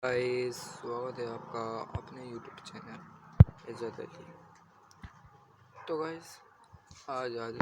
Guys, स्वागत है आपका अपने यूट्यूब चैनल इज़्ज़त अली। तो गाइस, आज आज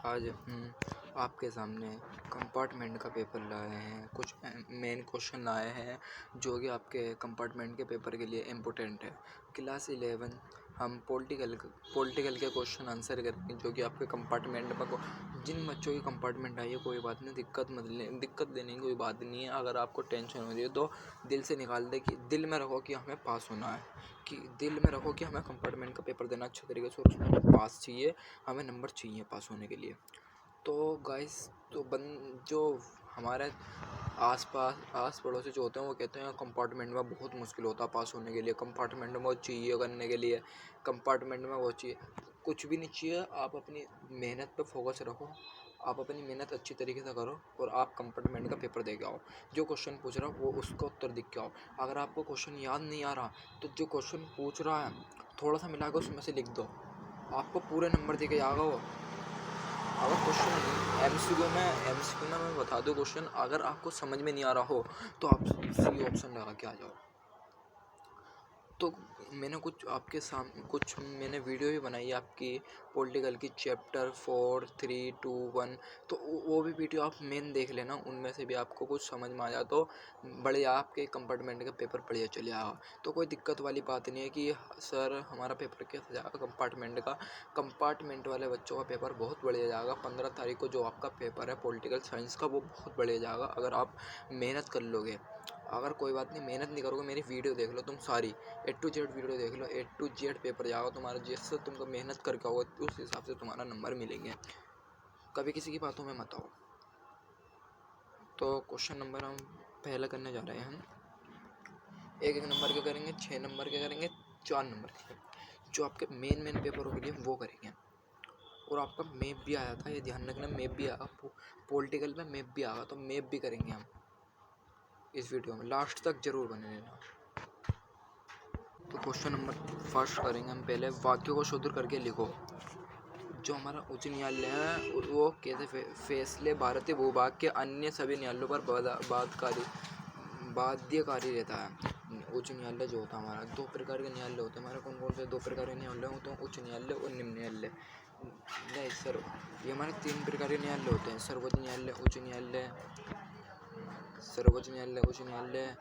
आज हम आपके सामने कंपार्टमेंट का पेपर लाए हैं। कुछ मेन क्वेश्चन लाए हैं जो कि आपके कंपार्टमेंट के पेपर के लिए इम्पोर्टेंट है। क्लास 11 हम पॉलिटिकल के क्वेश्चन आंसर करेंगे जो कि आपके कंपार्टमेंट में जिन बच्चों की कंपार्टमेंट आई है कोई बात नहीं, दिक्कत देने की कोई बात नहीं है। अगर आपको टेंशन हो रही है तो दिल से निकाल दे कि दिल में रखो कि हमें पास होना है, कि दिल में रखो कि हमें कंपार्टमेंट का पेपर देना अच्छे तरीके से और उसमें हमें पास चाहिए, हमें नंबर चाहिए पास होने के लिए। तो गाइस, तो जो हमारे आस पड़ोसी जो होते हैं वो कहते हैं कंपार्टमेंट में बहुत मुश्किल होता है पास होने के लिए, कंपार्टमेंट में वो चाहिए करने के लिए, कंपार्टमेंट में वो चाहिए। कुछ भी नहीं चाहिए, आप अपनी मेहनत पे फोकस रखो, आप अपनी मेहनत अच्छी तरीके से करो और आप कंपार्टमेंट का पेपर दे के आओ। जो क्वेश्चन पूछ रहा हो वो उसका उत्तर दिख के आओ। अगर आपको क्वेश्चन याद नहीं आ रहा तो जो क्वेश्चन पूछ रहा है थोड़ा सा मिला के उसमें से लिख दो, आपको पूरे नंबर दे के जाएगा वो। अगर क्वेश्चन एमसीक्यू में मैं बता दूँ क्वेश्चन, अगर आपको समझ में नहीं आ रहा हो तो आप सी ऑप्शन लगा के आ जाओ। तो मैंने कुछ मैंने वीडियो भी बनाई है आपकी पॉलिटिकल की, चैप्टर 4, 3, 2, 1। तो वो भी वीडियो आप मेन देख लेना, उनमें से भी आपको कुछ समझ में आ जाए तो बढ़िया आपके कंपार्टमेंट का पेपर बढ़िया चले आएगा। तो कोई दिक्कत वाली बात नहीं है कि सर हमारा पेपर कैसे जाएगा कंपार्टमेंट वाले बच्चों का पेपर बहुत बढ़िया जाएगा। 15 तारीख को जो आपका पेपर है पॉलिटिकल साइंस का वो बहुत बढ़िया जाएगा अगर आप मेहनत कर लोगे। अगर कोई बात नहीं मेहनत नहीं करोगे, मेरी वीडियो देख लो तुम सारी, A to Z वीडियो देख लो, A to Z पेपर जाओ तुम्हारा, जैसे तुमको मेहनत करके आओगे उस हिसाब से तुम्हारा नंबर मिलेंगे। कभी किसी की बातों में मत आओ। तो क्वेश्चन नंबर हम पहले करने जा रहे हैं। हम एक नंबर के करेंगे, 6 नंबर के करेंगे, 4 नंबर के करेंगे। जो आपके मेन पेपर के लिए वो करेंगे। और आपका मैप भी आया था, ये ध्यान रखना, मैप भी आया पॉलिटिकल में, मैप भी आया तो मैप भी करेंगे हम इस वीडियो में, लास्ट तक जरूर बने रहना। तो क्वेश्चन नंबर फर्स्ट करेंगे हम। पहले वाक्यों को शुद्ध करके लिखो। जो हमारा उच्च न्यायालय है वो कैसे फैसले भारतीय भूभाग के अन्य सभी न्यायालयों पर बाध्यकारी रहता है। उच्च न्यायालय जो होता है हमारा, 2 प्रकार के न्यायालय होते हैं हमारे। कौन कौन से 2 प्रकार के न्यायालय होते हैं? उच्च न्यायालय और निम्न न्यायालय। नहीं सर, ये हमारे 3 प्रकार के न्यायालय होते हैं: सर्वोच्च न्यायालय, उच्च न्यायालय, सर्वोच्च न्यायालय, उच्च न्यायालय,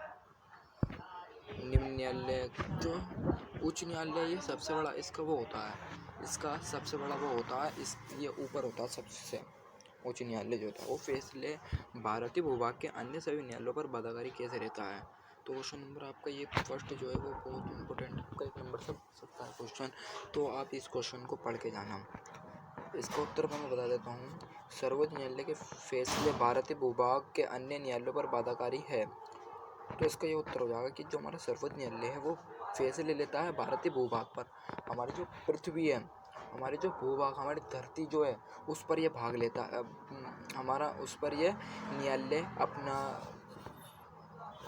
निम्न न्यायालय। जो उच्च न्यायालय ये सबसे बड़ा इसका वो होता है, इसका सबसे बड़ा वो होता है, ये ऊपर होता है सबसे। उच्च न्यायालय जो होता है वो फैसले भारतीय भूभाग के अन्य सभी न्यायालयों पर बाध्यकारी कैसे रहता है। तो क्वेश्चन नंबर आपका ये फर्स्ट जो है वो बहुत इंपॉर्टेंट, आपका 1 नंबर सब सकता है क्वेश्चन। तो आप इस क्वेश्चन को पढ़ के जाना। इसका उत्तर मैं बता देता हूँ। सर्वोच्च न्यायालय के फैसले भारतीय भूभाग के अन्य न्यायालयों पर बाध्यकारी है। तो इसका ये उत्तर हो जाएगा कि जो हमारा सर्वोच्च न्यायालय है वो फैसले लेता है भारतीय भूभाग पर। हमारी जो पृथ्वी है, हमारी जो भूभाग, हमारी धरती जो है उस पर ये भाग लेता है, हमारा उस पर ये न्यायालय अपना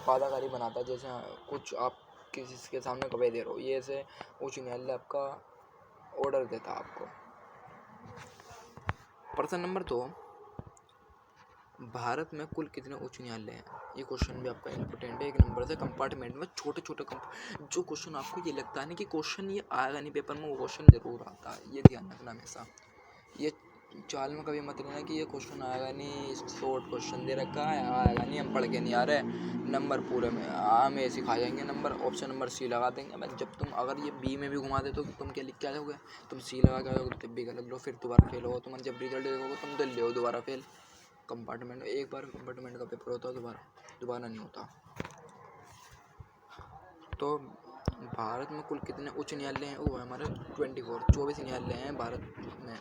बाध्यकारी बनाता है। जैसे कुछ आप किसी के सामने गवाही दे रहे हो, ये ऐसे उच्च न्यायालय आपका ऑर्डर देता है आपको। प्रश्न नंबर 2, भारत में कुल कितने उच्च न्यायालय हैं? ये क्वेश्चन भी आपका इंपॉर्टेंट है। 1 नंबर से कंपार्टमेंट में छोटे छोटे जो क्वेश्चन आपको ये लगता है ना कि क्वेश्चन ये आएगा नहीं पेपर में, वो क्वेश्चन जरूर आता है, ये ध्यान रखना हमेशा। ये चाल में कभी मत लेना कि ये क्वेश्चन आएगा नहीं, शॉर्ट क्वेश्चन दे रखा है, आएगा नहीं, हम पढ़ के नहीं आ रहे, नंबर पूरे में हम ऐसे खा जाएंगे नंबर, ऑप्शन नंबर सी लगा देंगे। मैं जब तुम अगर ये बी में भी घुमा दे तो तुम क्या लिख के आ जाओगे? तुम सी लगा के आ जाओगे, तब भी गलत लो, फिर दोबारा फेल होगा। तुम जब रिजल्ट देखोगे तुम तो ले दोबारा फेल। कंपार्टमेंट एक बार कंपार्टमेंट का पेपर होता है, दोबारा नहीं होता। तो भारत में कुल कितने उच्च न्यायालय हैं? वो हमारे 24 न्यायालय हैं भारत में।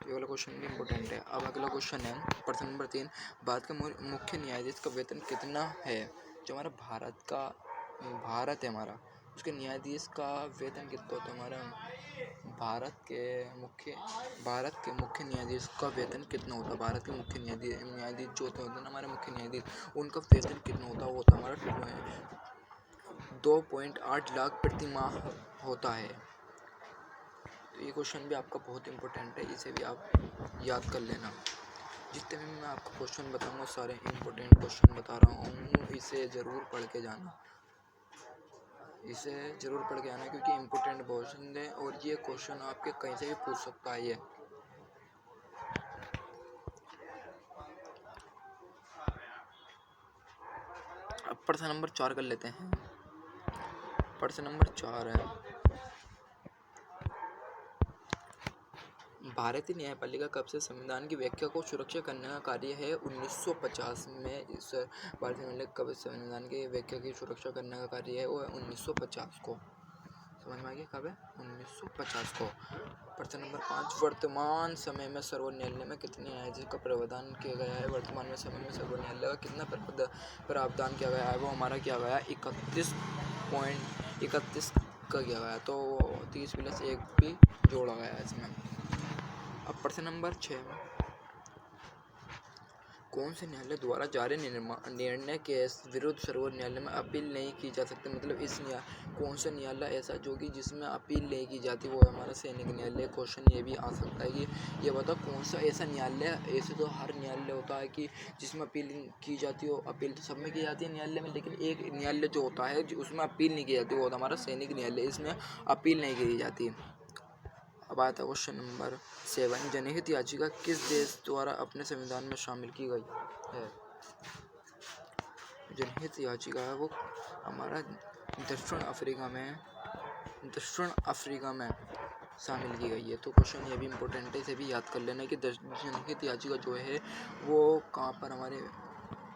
ये वाला क्वेश्चन भी इम्पोर्टेंट है। अब अगला क्वेश्चन है प्रश्न नंबर 3, भारत का मुख्य न्यायाधीश का वेतन कितना है? जो हमारा भारत है हमारा, उसके न्यायाधीश का वेतन कितना होता है? हमारा भारत के मुख्य न्यायाधीश का वेतन कितना होता है? भारत के मुख्य न्यायाधीश जो होते हैं ना हमारे मुख्य न्यायाधीश, उनका वेतन कितना होता है? वो होता है हमारा 2.8 लाख प्रति माह होता है। तो ये क्वेश्चन भी आपका बहुत इंपॉर्टेंट है, इसे भी आप याद कर लेना। जितने भी मैं आपको क्वेश्चन बताऊंगा सारे इम्पोर्टेंट क्वेश्चन बता रहा हूँ, इसे ज़रूर पढ़ के जाना, क्योंकि इम्पोर्टेंट क्वेश्चन है और ये क्वेश्चन आपके कहीं से भी पूछ सकता है। ये अब प्रश्न नंबर 4 कर लेते हैं। प्रश्न नंबर 4 है, भारतीय न्यायपालिका कब से संविधान की व्याख्या को सुरक्षा करने का कार्य है? 1950 में इस भारतीय न्यायपालिका कब संविधान की व्याख्या की सुरक्षा करने का कार्य है? वो 1950 को। समझ में आ गया कब है? 1950 को। प्रश्न नंबर 5, वर्तमान समय में सर्वोच्च न्यायालय में कितने न्यायाधीश का प्रावधान किया गया है? वर्तमान में समय में सर्वोच्च न्यायालय का कितना प्रावधान किया गया है? वो हमारा किया गया 31.31 का किया गया है, तो 30 + 1 भी जोड़ा गया है इसमें। अब प्रश्न नंबर 6, कौन से न्यायालय द्वारा जारी निर्णय के विरुद्ध सर्वोच्च न्यायालय में अपील नहीं की जा सकती? मतलब इस कौन सा न्यायालय ऐसा जो कि जिसमें अपील नहीं की जाती? वो हमारा सैनिक न्यायालय। क्वेश्चन ये भी आ सकता है कि ये बताओ कौन सा ऐसा न्यायालय, ऐसे तो हर न्यायालय होता है कि जिसमें अपील की जाती हो, अपील तो सब में की जाती है न्यायालय में, लेकिन एक न्यायालय जो होता है उसमें अपील नहीं की जाती, वो होता हमारा सैनिक न्यायालय, इसमें अपील नहीं की जाती। अब आता है क्वेश्चन नंबर 7, जनहित याचिका किस देश द्वारा अपने संविधान में शामिल की गई है? जनहित याचिका है वो हमारा दक्षिण अफ्रीका में शामिल की गई है। तो क्वेश्चन ये भी इम्पोर्टेंट है, इसे भी याद कर लेना कि जनहित याचिका जो है वो कहाँ पर हमारे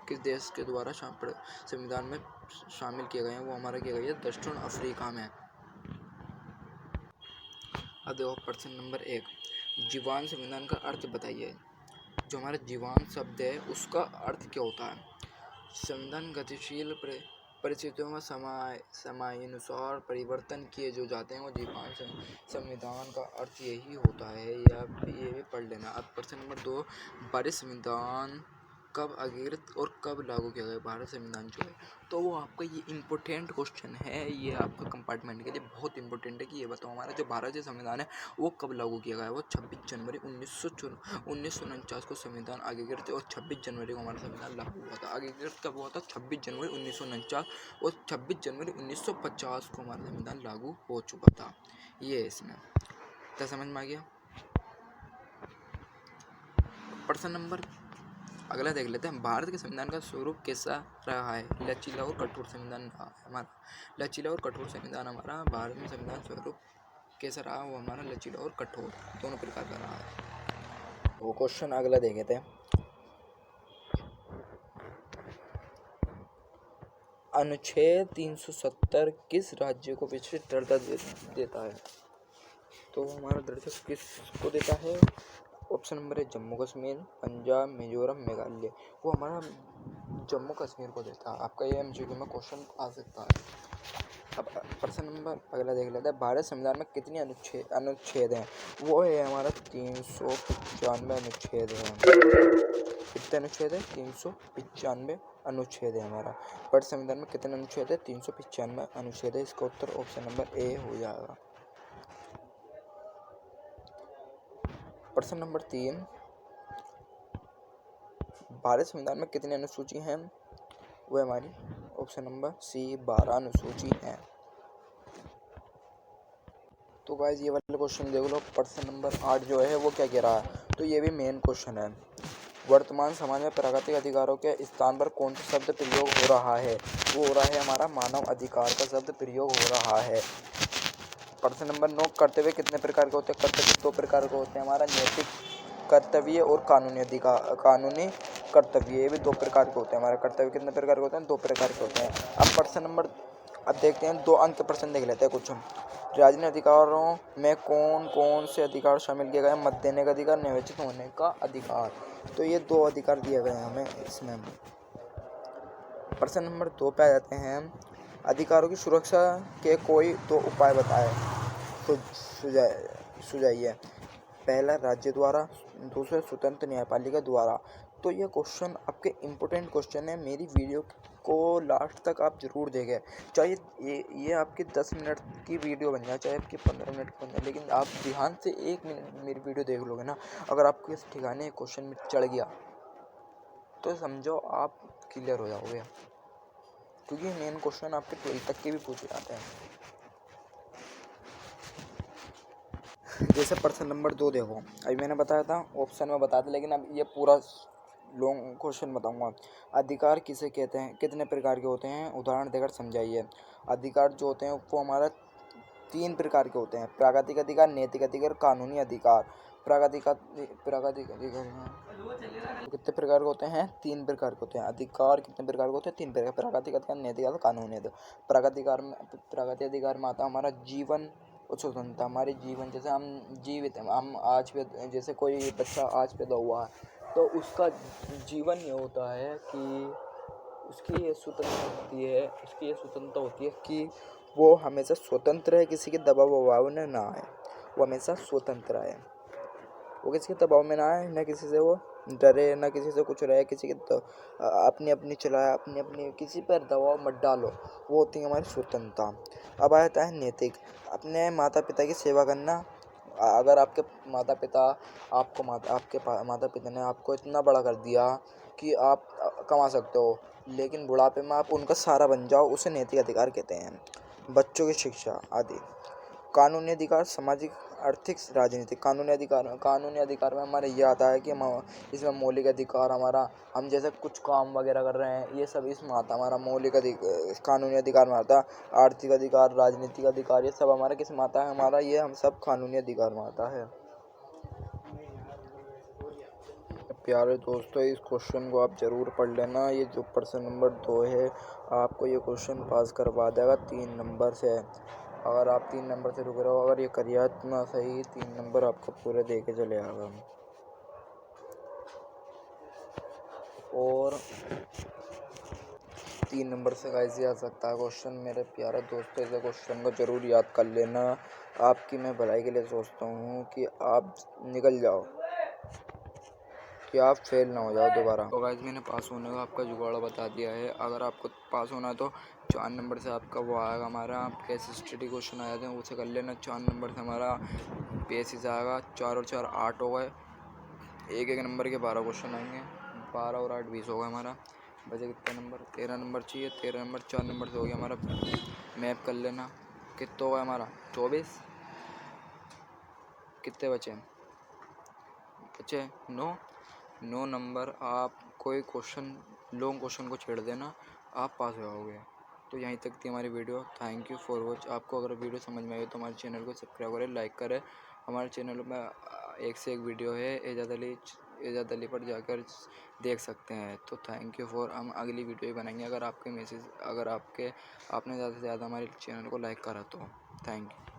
किस देश के द्वारा संविधान में शामिल किए गए हैं? वो हमारा किया गया है दक्षिण अफ्रीका में। अब देखो प्रश्न नंबर 1, जीवान संविधान का अर्थ बताइए। जो हमारा जीवान शब्द है उसका अर्थ क्या होता है? संविधान गतिशील परिस्थितियों में समयानुसार परिवर्तन किए जो जाते हैं, वो जीवान संविधान का अर्थ यही होता है। या ये भी पढ़ लेना। अब प्रश्न नंबर 2, भारत संविधान कब अंगीकृत और कब लागू किया गया? भारत संविधान जो है, तो वो आपका ये इम्पोर्टेंट क्वेश्चन है, ये आपका कंपार्टमेंट के लिए बहुत इंपॉर्टेंट है कि ये बताओ हमारा जो भारतीय संविधान है वो कब लागू किया गया है? वो 26 जनवरी 1949 को संविधान अंगीकृत और 26 जनवरी को हमारा संविधान लागू हुआ था। अंगीकृत कब हुआ था? 26 जनवरी 1949 और 26 जनवरी 1950 को हमारा संविधान लागू हो चुका था। ये इसमें तो समझ में आ गया। प्रश्न नंबर अगला देख लेते हैं, भारत के संविधान का स्वरूप कैसा रहा है? लचीला और कठोर संविधान हमारा। लचीला और कठोर संविधान हमारा भारत में संविधान स्वरूप कैसा रहा? वो हमारा लचीला और कठोर दोनों प्रकार का रहा है। वो क्वेश्चन अगला देख लेते हैं, अनुच्छेद 370 किस राज्य को विशेष दर्जा देता है? तो हमारा दर्जा किसको देता है? ऑप्शन नंबर है जम्मू कश्मीर, पंजाब, मिजोरम, मेघालय। वो हमारा जम्मू कश्मीर को देता है। आपका ये एमसीक्यू में क्वेश्चन आ सकता है। अब प्रश्न नंबर अगला देख लेते हैं, भारत संविधान में कितनी अनुच्छेद हैं? वो है हमारा 395 अनुच्छेद है। कितने अनुच्छेद है? 395 अनुच्छेद है हमारा। भारत संविधान में कितने अनुच्छेद है? 395 अनुच्छेद है। इसका उत्तर ऑप्शन नंबर ए हो जाएगा। प्रश्न नंबर 3, भारत संविधान में कितनी अनुसूची हैं? वो हमारी ऑप्शन नंबर सी 12 अनुसूची है। तो गाइस ये वाला क्वेश्चन देख लो। प्रश्न नंबर 8 जो है वो क्या कह रहा है? तो ये भी मेन क्वेश्चन है, वर्तमान समाज में प्राकृतिक अधिकारों के स्थान पर कौन सा शब्द प्रयोग हो रहा है? वो हो रहा है हमारा मानव अधिकार का शब्द प्रयोग हो रहा है। प्रश्न नंबर 9, कर्तव्य कितने प्रकार के होते हैं? कर्तव्य 2 प्रकार के होते हैं हमारा, नैतिक कर्तव्य और कानूनी कर्तव्य, ये भी 2 प्रकार के होते हैं हमारे। कर्तव्य कितने प्रकार के होते हैं? 2 प्रकार के होते हैं। अब देखते हैं 2 अंक प्रश्न देख लेते हैं कुछ। राजनीतिक अधिकारों में कौन कौन से अधिकार शामिल किए गए? मत देने का अधिकार, निर्वाचित होने का अधिकार। तो ये 2 अधिकार दिए गए हैं हमें इसमें। प्रश्न नंबर 2 पे आ जाते हैं, अधिकारों की सुरक्षा के कोई 2 उपाय बताएं। तो सुझाइए। पहला राज्य द्वारा, दूसरा स्वतंत्र न्यायपालिका द्वारा। तो ये क्वेश्चन आपके इम्पोर्टेंट क्वेश्चन है। मेरी वीडियो को लास्ट तक आप ज़रूर देखें। चाहे ये आपकी 10 मिनट की वीडियो बन जाए, चाहे आपकी 15 मिनट की बन जाए, लेकिन आप ध्यान से 1 मिनट मेरी वीडियो देख लोगे ना, अगर आपको इस ठिकाने क्वेश्चन में चढ़ गया तो समझो आप क्लियर हो जाओगे, क्योंकि मेन क्वेश्चन आपके 12 तक के भी पूछे जाते हैं। जैसे प्रश्न नंबर 2 देखो, अभी मैंने बताया था ऑप्शन में बताया था, लेकिन अब ये पूरा लॉन्ग क्वेश्चन बताऊंगा। अधिकार किसे कहते हैं, कितने प्रकार के होते हैं, उदाहरण देकर समझाइए। अधिकार जो होते हैं वो हमारा 3 प्रकार के होते हैं: प्राकृतिक अधिकार, नैतिक अधिकार, कानूनी अधिकार। प्राकृतिक अधिकार कितने प्रकार के होते हैं? 3 प्रकार के होते हैं। अधिकार कितने प्रकार के होते हैं? 3 प्रकार: प्राकृतिक अधिकार, नैतिक अधिकार, कानूनी अधिकार। प्राकृतिक अधिकार में आता हमारा जीवन और स्वतंत्रता। हमारे जीवन, जैसे हम जीवित हैं, हम आज पे, जैसे कोई बच्चा आज पैदा हुआ है तो उसका जीवन ये होता है कि उसकी ये स्वतंत्रता होती है कि वो हमेशा स्वतंत्र है, किसी के दबाव वबाव में ना आए। वो हमेशा स्वतंत्र है, वो किसी के दबाव में ना आए, ना किसी से वो डरे, ना किसी से कुछ रहे, किसी के अपनी अपनी चलाए, अपनी अपनी, किसी पर दबाव मत डालो। वो होती है हमारी स्वतंत्रता। अब आता है नैतिक, अपने माता पिता की सेवा करना। अगर आपके माता पिता ने आपको इतना बड़ा कर दिया कि आप कमा सकते हो, लेकिन बुढ़ापे में आप उनका सहारा बन जाओ, उसे नैतिक अधिकार कहते हैं। बच्चों की शिक्षा आदि। कानूनी अधिकार, सामाजिक, आर्थिक, राजनीतिक। कानूनी अधिकार में हमारे ये आता है कि इसमें मौलिक अधिकार हमारा, हम जैसे कुछ काम वगैरह कर रहे हैं, ये सब इसमें आता है हमारा मौलिक अधिकार, कानूनी अधिकार में आता है। आर्थिक अधिकार, राजनीतिक अधिकार, ये सब हमारा किस में आता है? हमारा ये हम सब कानूनी अधिकार में आता है। प्यारे दोस्तों, इस क्वेश्चन को आप ज़रूर पढ़ लेना। ये जो प्रश्न नंबर 2 है, आपको ये क्वेश्चन पास करवा देगा 3 नंबर से। अगर आप 3 नंबर से रुक रहे हो, अगर ये करिए इतना सही, 3 नंबर आपको पूरे दे के चले आएगा। और 3 नंबर से कैसे आ सकता है क्वेश्चन? मेरे प्यारे दोस्तों, इस क्वेश्चन को ज़रूर याद कर लेना। आपकी मैं भलाई के लिए सोचता हूँ कि आप निकल जाओ, कि आप फेल ना हो जाओ दोबारा। तो गाइस, मैंने पास होने का आपका जुगाड़ बता दिया है। अगर आपको पास होना है तो 4 नंबर से आपका वो आएगा, हमारा केस स्टडी क्वेश्चन आ जाते हैं, उसे कर लेना। 4 नंबर से हमारा पेस से आएगा। 4 और 4 8 हो गए। एक नंबर के 12 क्वेश्चन आएंगे। 12 और 8 20 हो गए। हमारा बचे कितने नंबर? 13 नंबर चाहिए। 13 नंबर 4 नंबर से हो गया हमारा। मैप कर लेना कितना होगा हमारा? 24। कितने बचे? 9 नंबर। आप कोई क्वेश्चन, लॉन्ग क्वेश्चन को छेड़ देना, आप पास हो जाओगे। तो यहीं तक थी हमारी video. Thank you for watch. आपको अगर वीडियो समझ में आई तो हमारे चैनल को सब्सक्राइब करें, लाइक करें। हमारे चैनल में एक से एक वीडियो है, एजाज अली पर जाकर देख सकते हैं। तो थैंक यू फॉर, हम अगली वीडियो बनाएंगे अगर आपने ज़्यादा से ज़्यादा हमारे चैनल को लाइक करा तो। Thank you.